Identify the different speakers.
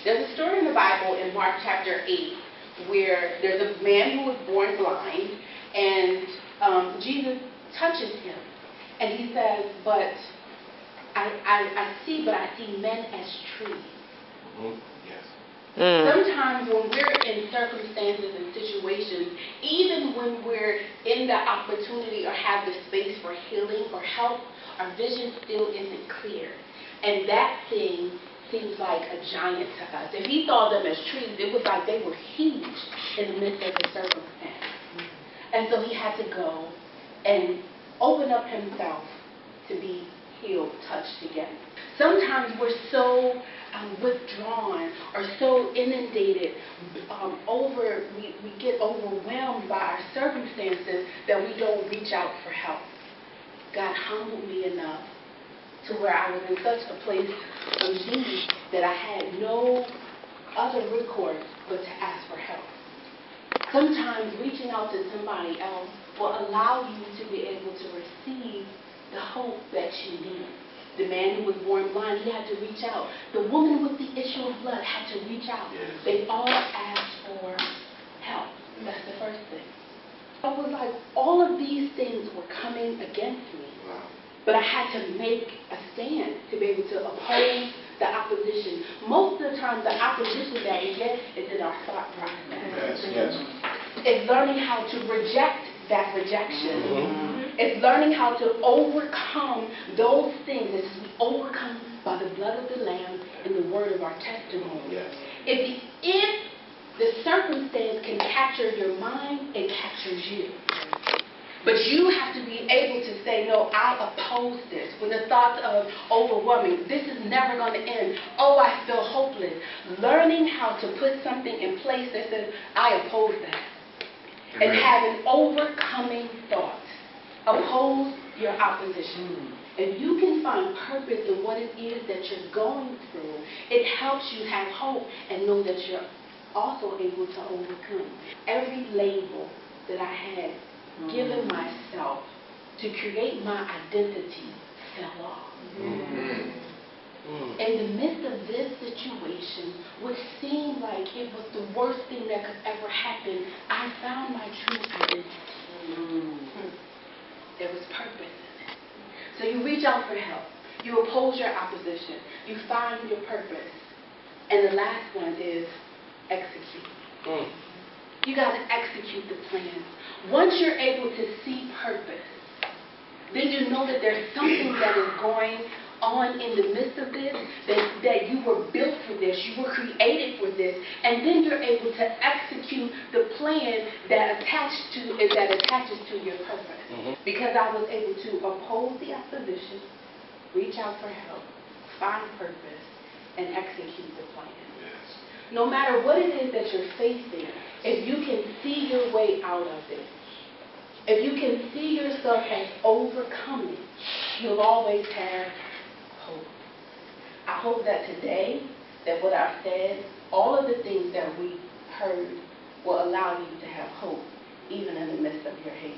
Speaker 1: There's a story in the Bible in Mark chapter 8 where there's a man who was born blind, and Jesus touches him. And he says, but I see men as trees.
Speaker 2: Mm-hmm. Yes.
Speaker 1: Sometimes when we're in circumstances and situations, even when we're in the opportunity or have the space for healing or help, our vision still isn't clear. And that thing seems like a giant to us. If he saw them as trees, it was like they were huge in the midst of the circumstance. And so he had to go and open up himself to be healed, touched again. Sometimes we're so withdrawn or so inundated, we get overwhelmed by our circumstances that we don't reach out for help. God humbled me enough to where I was in such a place of need that I had no other recourse but to ask for help. Sometimes reaching out to somebody else will allow you to be able to receive the hope that you need. The man who was born blind, he had to reach out. The woman with the issue of blood had to reach out.
Speaker 2: Yes.
Speaker 1: They all asked for help. That's the first thing. I was like, all of these things were coming against me.
Speaker 2: Wow.
Speaker 1: But I had to make a stand to be able to oppose the opposition. Most of the time, the opposition that we get is in our thought process.
Speaker 2: Yes.
Speaker 1: It's learning how to reject that rejection. It's learning how to overcome those things that we overcome by the blood of the Lamb and the word of our testimony.
Speaker 2: Yes.
Speaker 1: If the circumstance can capture your mind, it captures you. But you have to be able to say, no, I oppose this. When the thoughts of overwhelming, this is never going to end. Oh, I feel hopeless. Learning how to put something in place that says, I oppose that. And having overcoming thoughts. Oppose your opposition. If you can find purpose in what it is that you're going through, it helps you have hope and know that you're also able to overcome. Every label that I had given myself to create my identity fell off. In the midst of this situation, which seemed like it was the worst thing that could ever happen, I found my true identity. There was purpose in it. So you reach out for help. You oppose your opposition. You find your purpose. And the last one is execute. You got to execute the plan. Once you're able to see purpose, then you know that there's something that is going on in the midst of this, that you were built for this, you were created for this, and then you're able to execute the plan that attaches to your purpose. Because I was able to oppose the opposition, reach out for help, find purpose, and execute the plan. No matter what it is that you're facing, if you can see your way out of it, if you can see yourself as overcoming, you'll always have hope. I hope that today, that what I've said, all of the things that we heard will allow you to have hope, even in the midst of your hate.